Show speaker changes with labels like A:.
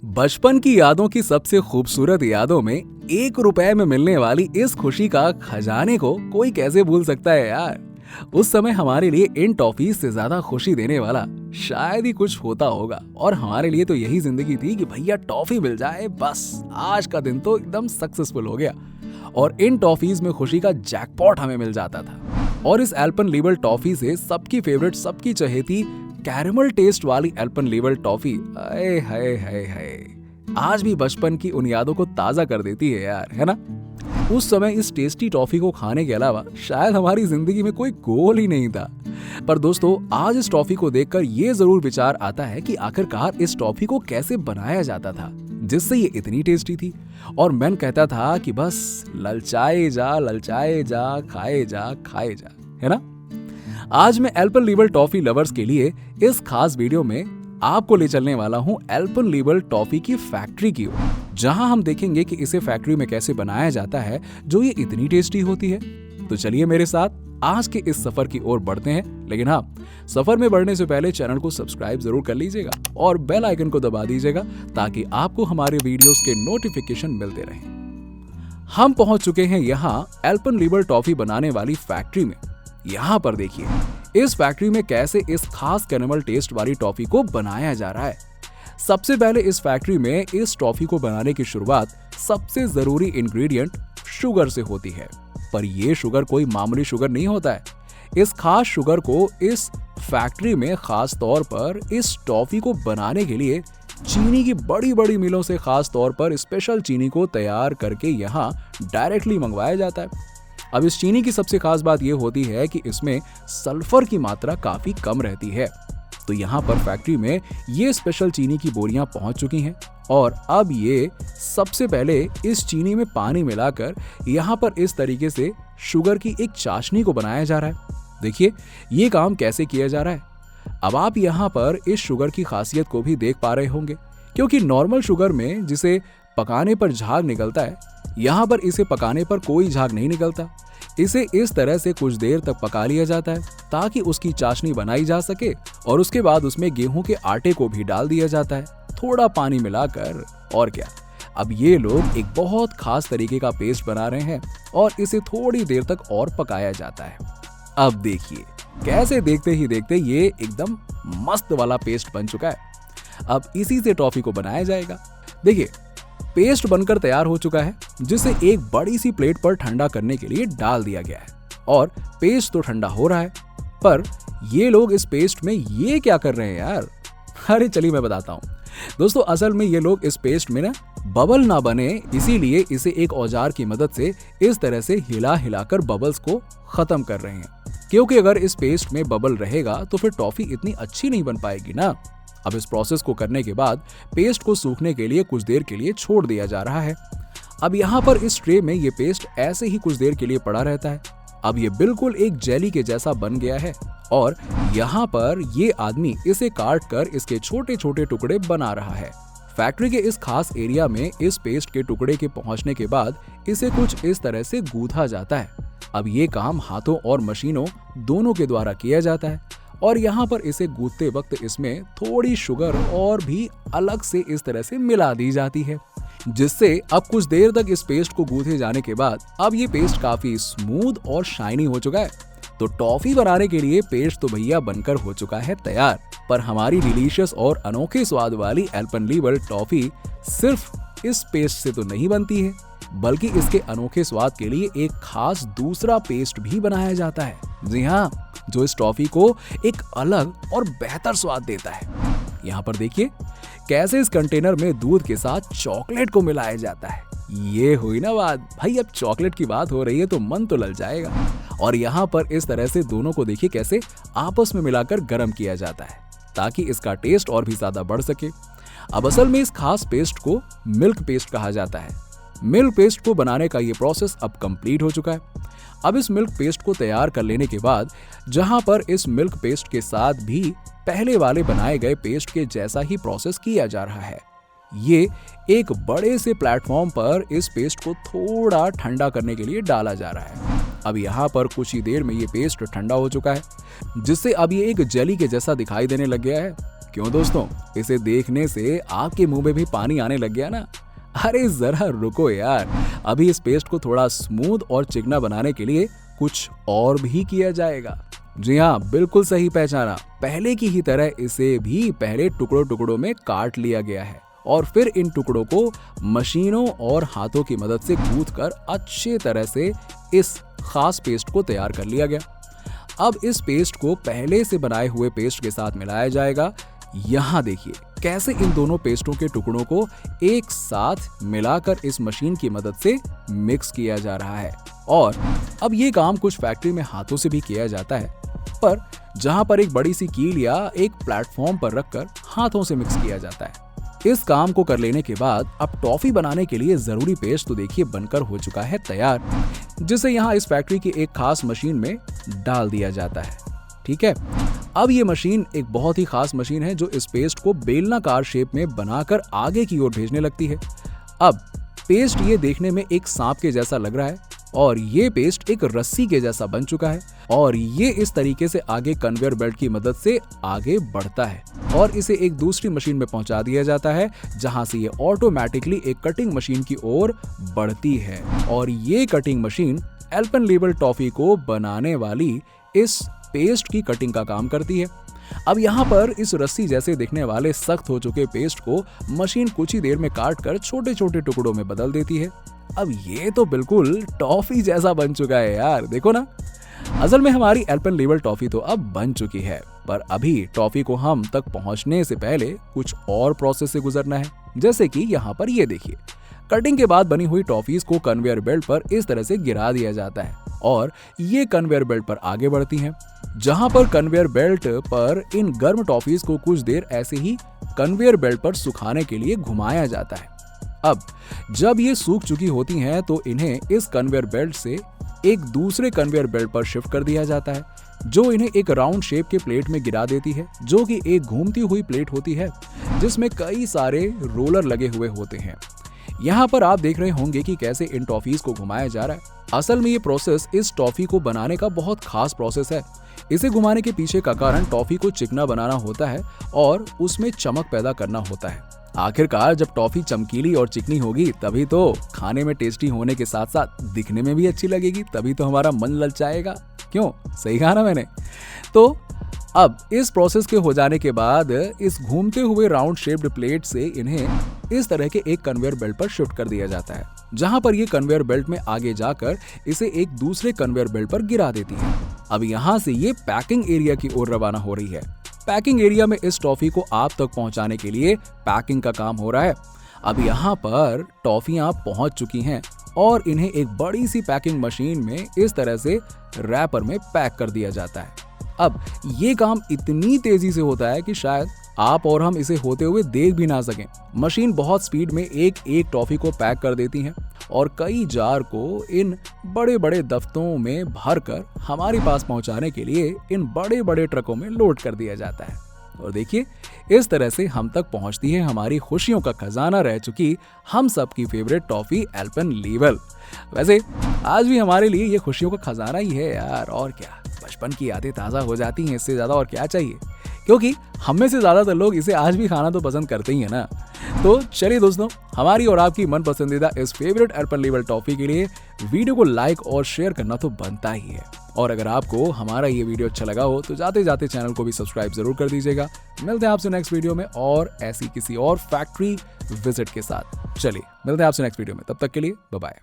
A: बचपन की यादों की सबसे खूबसूरत यादों में 1 रुपए में मिलने वाली इस खुशी का खजाने को कोई कैसे भूल सकता है यार। उस समय हमारे लिए इन टॉफीज से ज्यादा खुशी देने वाला शायद ही कुछ होता होगा, और हमारे लिए तो यही जिंदगी थी कि भैया टॉफी मिल जाए, बस आज का दिन तो एकदम सक्सेसफुल हो गया। और इन टॉफीज में खुशी का जैकपॉट हमें मिल जाता था। और इस एल्पेनलीबे टॉफी से सबकी फेवरेट, सबकी चहेती कैरेमल टेस्ट वाली एल्पेनलीबे टॉफी, आए हाय हाय हाय, आज भी बचपन की उन यादों को ताजा कर देती है यार, है ना। उस समय इस टेस्टी टॉफी को खाने के अलावा शायद हमारी जिंदगी में कोई गोल ही नहीं था। पर दोस्तों, आज इस टॉफी को देखकर ये जरूर विचार आता है कि आखिरकार इस टॉफी को कैसे बनाया जाता था जिससे ये इतनी टेस्टी थी। और मैं कहता था कि बस ललचाए जा, खाए जा, है ना। आज मैं एल्पेनलीबे टॉफी लवर्स के लिए इस खास वीडियो में आपको ले चलने वाला हूं एल्पेनलीबे टॉफी की फैक्ट्री की ओर, जहां हम देखेंगे कि इसे फैक्ट्री में कैसे बनाया जाता है जो ये इतनी टेस्टी होती है। तो चलिए मेरे साथ आज के इस सफर की ओर बढ़ते हैं। लेकिन हाँ, सफर में बढ़ने से पहले चैनल को सब्सक्राइब जरूर कर लीजिएगा और बेल आइकन को दबा दीजिएगा ताकि आपको हमारे वीडियोस के नोटिफिकेशन मिलते रहें। हम पहुंच चुके हैं यहाँ एल्पेनलीबे टॉफी बनाने वाली फैक्ट्री में। यहाँ पर देखिए इस फैक्ट्री में कैसे इस खास कैरेमल टेस्ट वाली टॉफी को बनाया जा रहा है। सबसे पहले इस फैक्ट्री में इस टॉफी को बनाने की शुरुआत सबसे जरूरी इंग्रेडिएंट शुगर से होती है। पर यह शुगर कोई मामूली शुगर नहीं होता है। इस खास शुगर को इस फैक्ट्री में खास तौर पर इस टॉफी को बनाने के लिए चीनी की बड़ी बड़ी मिलों से खास तौर पर स्पेशल चीनी को तैयार करके यहाँ डायरेक्टली मंगवाया जाता है। अब इस चीनी की सबसे खास बात यह होती है कि इसमें सल्फर की मात्रा काफी कम रहती है। तो यहाँ पर फैक्ट्री में ये स्पेशल चीनी की बोरियां पहुंच चुकी हैं और अब ये सबसे पहले इस चीनी में पानी मिलाकर यहाँ पर इस तरीके से शुगर की एक चाशनी को बनाया जा रहा है। देखिए ये काम कैसे किया जा रहा है। अब आप यहाँ पर इस शुगर की खासियत को भी देख पा रहे होंगे, क्योंकि नॉर्मल शुगर में जिसे पकाने पर झाग निकलता है, यहाँ पर इसे पकाने पर कोई झाग नहीं निकलता। इसे इस तरह से कुछ देर तक पका लिया जाता है ताकि उसकी चाशनी बनाई जा सके, और उसके बाद उसमें गेहूं के आटे को भी डाल दिया जाता है थोड़ा पानी मिलाकर। और क्या, अब ये लोग एक बहुत खास तरीके का पेस्ट बना रहे हैं और इसे थोड़ी देर तक और पकाया जाता है। अब देखिए कैसे देखते ही देखते ये एकदम मस्त वाला पेस्ट बन चुका है। अब इसी से टॉफी को बनाया जाएगा। देखिए पेस्ट बनकर तैयार हो चुका है, जिसे एक बड़ी सी प्लेट पर ठंडा करने के लिए डाल दिया गया है। और पेस्ट तो ठंडा हो रहा है, पर ये लोग इस पेस्ट में ये क्या कर रहे हैं यार। अरे चलिए मैं बताता हूँ दोस्तों। असल में ये लोग इस पेस्ट में ना बबल ना बने, इसीलिए इसे एक औजार की मदद से इस तरह से हिला हिलाकर बबल्स को खत्म कर रहे हैं। क्योंकि अगर इस पेस्ट में बबल रहेगा तो फिर टॉफी इतनी अच्छी नहीं बन पाएगी ना। अब इस प्रोसेस को करने के बाद पेस्ट को सूखने के लिए कुछ देर के लिए छोड़ दिया जा रहा है। अब यहाँ पर इस ट्रे में ये पेस्ट ऐसे ही कुछ देर के लिए पड़ा रहता है। अब ये बिल्कुल एक जेली के जैसा बन गया है और यहाँ पर ये आदमी इसे काट कर इसके छोटे छोटे टुकड़े बना रहा है। फैक्ट्री के इस खास एरिया में इस पेस्ट के टुकड़े के पहुंचने के बाद इसे कुछ इस तरह से गूंथा जाता है। अब ये काम हाथों और मशीनों दोनों के द्वारा किया जाता है, और यहाँ पर इसे गूंथते वक्त इसमें थोड़ी शुगर और भी अलग से इस तरह से मिला दी जाती है, जिससे अब कुछ देर तक इस पेस्ट को गूंथे जाने के बाद अब ये पेस्ट काफी स्मूथ और शाइनी हो चुका है। तो टॉफी बनाने के लिए पेस्ट तो भैया बनकर हो चुका है तैयार। पर हमारी डिलीशियस और अनोखे स्वाद वाली एल्पेनलीबे टॉफी सिर्फ इस पेस्ट से तो नहीं बनती है, बल्कि इसके अनोखे स्वाद के लिए एक खास दूसरा पेस्ट भी बनाया जाता है। जी हाँ, जो इस टॉफी को एक अलग और बेहतर स्वाद देता है। यहाँ पर देखिए कैसे इस कंटेनर में दूध के साथ चॉकलेट को मिलाया जाता है। ये हुई ना बात भाई। अब चॉकलेट की बात हो रही है तो मन तो लल जाएगा। और यहाँ पर इस तरह से दोनों को देखिए कैसे आपस में मिलाकर गर्म किया जाता है ताकि इसका टेस्ट और भी ज्यादा बढ़ सके। अब असल में इस खास पेस्ट को मिल्क पेस्ट कहा जाता है। मिल्क पेस्ट को बनाने का ये प्रोसेस अब कंप्लीट हो चुका है। अब इस मिल्क पेस्ट को तैयार कर लेने के बाद जहां पर इस मिल्क पेस्ट के साथ भी पहले वाले बनाए गए पेस्ट के जैसा ही प्रोसेस किया जा रहा है। ये एक बड़े से प्लेटफॉर्म पर इस पेस्ट को थोड़ा ठंडा करने के लिए डाला जा रहा है। अब यहाँ पर कुछ ही देर में ये पेस्ट ठंडा हो चुका है, जिससे अब ये एक जेली के जैसा दिखाई देने लग गया है। क्यों दोस्तों, इसे देखने से आपके मुंह में भी पानी आने लग गया ना? अरे जरा रुको यार, अभी इस पेस्ट को थोड़ा स्मूथ और चिकना बनाने के लिए कुछ और भी किया जाएगा। जी हाँ, बिल्कुल सही पहचाना। पहले की ही तरह इसे भी पहले टुकड़ों टुकड़ों में काट लिया गया है और फिर इन टुकड़ों को मशीनों और हाथों की मदद से गूंथ कर अच्छे तरह से इस खास पेस्ट को तैयार कर लिया गया। अब इस पेस्ट को पहले से बनाए हुए पेस्ट के साथ मिलाया जाएगा। यहाँ देखिए कैसे इन दोनों पेस्टों के टुकड़ों को एक साथ मिलाकर इस मशीन की मदद से मिक्स किया जा रहा है। और अब ये काम कुछ फैक्ट्री में हाथों से भी किया जाता है, पर जहां पर एक बड़ी सी कील या एक प्लेटफॉर्म पर रखकर हाथों से मिक्स किया जाता है। इस काम को कर लेने के बाद अब टॉफी बनाने के लिए जरूरी पेस्ट तो देखिए बनकर हो चुका है तैयार, जिसे यहाँ इस फैक्ट्री की एक खास मशीन में डाल दिया जाता है। ठीक है, अब ये मशीन एक बहुत ही खास मशीन है जो इस पेस्ट को बेलनाकार शेप में बनाकर आगे की ओर भेजने लगती है। अब पेस्ट ये देखने में एक सांप के जैसा लग रहा है और ये पेस्ट एक रस्सी के जैसा बन चुका है और ये इस तरीके से आगे कन्वेयर बेल्ट की मदद से आगे बढ़ता है और इसे एक दूसरी मशीन में पहुंचा दिया जाता है, जहां से ये ऑटोमेटिकली एक कटिंग मशीन की ओर बढ़ती है और ये कटिंग मशीन एल्पेनलीबे टॉफी को बनाने वाली इस पेस्ट की कटिंग का काम करती है। अब यहाँ पर इस रस्सी जैसे दिखने वाले सख्त हो चुके पेस्ट को मशीन कुछ ही देर में काट कर छोटे छोटे टुकड़ों में बदल देती है। अब ये तो बिल्कुल टॉफी जैसा बन चुका है यार, देखो ना। असल में हमारी एल्पेनलीबे टॉफी तो अब बन चुकी है, पर अभी टॉफी को हम तक पहुंचने से पहले कुछ और प्रोसेस से गुजरना है। जैसे कि यहाँ पर ये देखिए, कटिंग के बाद बनी हुई टॉफीज को कन्वेयर बेल्ट पर इस तरह से गिरा दिया जाता है और ये कन्वेयर बेल्ट पर आगे बढ़ती हैं, जहां पर कन्वेयर बेल्ट पर इन गर्म टॉफीज को कुछ देर ऐसे ही कन्वेयर बेल्ट पर सुखाने के लिए घुमाया जाता है। अब जब ये सूख चुकी होती हैं तो इन्हें इस कन्वेयर बेल्ट से एक दूसरे कन्वेयर बेल्ट पर शिफ्ट कर दिया जाता है, जो इन्हें एक राउंड शेप के प्लेट में गिरा देती है, जो कि एक घूमती हुई प्लेट होती है जिसमें कई सारे रोलर लगे हुए होते हैं। यहाँ पर आप देख रहे होंगे कि कैसे इन टॉफीज को घुमाया जा रहा है। असल में ये प्रोसेस इस टॉफी को बनाने का बहुत खास प्रोसेस है। इसे घुमाने के पीछे का कारण टॉफी को चिकना बनाना होता है और उसमें चमक पैदा करना होता है। आखिरकार जब टॉफी चमकीली और चिकनी होगी तभी तो खाने में टेस्टी होने के साथ साथ दिखने में भी अच्छी लगेगी, तभी तो हमारा मन ललचाएगा। क्यों, सही कहा ना मैंने? तो अब इस प्रोसेस के हो जाने के बाद इस घूमते हुए राउंड शेप्ड प्लेट से इन्हें इस तरह के एक कन्वेयर बेल्ट पर शिफ्ट कर दिया जाता है, जहां पर ये कन्वेयर बेल्ट में आगे जाकर इसे एक दूसरे कन्वेयर बेल्ट पर गिरा देती है। अब यहां से ये पैकिंग एरिया की ओर रवाना हो रही है। पैकिंग एरिया में इस टॉफी को आप तक पहुंचाने के लिए पैकिंग का काम हो रहा है। अब यहाँ पर टॉफियां पहुंच चुकी हैं और इन्हें एक बड़ी सी पैकिंग मशीन में इस तरह से रैपर में पैक कर दिया जाता है। अब ये काम इतनी तेजी से होता है कि शायद आप और हम इसे होते हुए देख भी ना सकें। मशीन बहुत स्पीड में एक एक टॉफी को पैक कर देती है और कई जार को इन बड़े बड़े दफ्तरों में भरकर हमारे पास पहुंचाने के लिए इन बड़े बड़े ट्रकों में लोड कर दिया जाता है। और देखिए, इस तरह से हम तक पहुंचती है हमारी खुशियों का खजाना रह चुकी हम सबकी फेवरेट टॉफी एल्पेनलीबे। वैसे आज भी हमारे लिए ये खुशियों का खजाना ही है यार, और क्या। बचपन की यादें ताज़ा हो जाती हैं, इससे ज़्यादा और क्या चाहिए, क्योंकि हम में से ज़्यादातर लोग इसे आज भी खाना तो पसंद करते ही है ना। तो चलिए दोस्तों, हमारी और आपकी मन पसंदीदा इस फेवरेट एल्पेनलीबे टॉफी के लिए वीडियो को लाइक और शेयर करना तो बनता ही है। और अगर आपको हमारा ये वीडियो अच्छा लगा हो तो जाते जाते चैनल को भी सब्सक्राइब जरूर कर दीजिएगा। मिलते हैं आपसे नेक्स्ट वीडियो में और ऐसी किसी और फैक्ट्री विजिट के साथ। चलिए मिलते हैं आपसे नेक्स्ट वीडियो में, तब तक के लिए बाय बाय।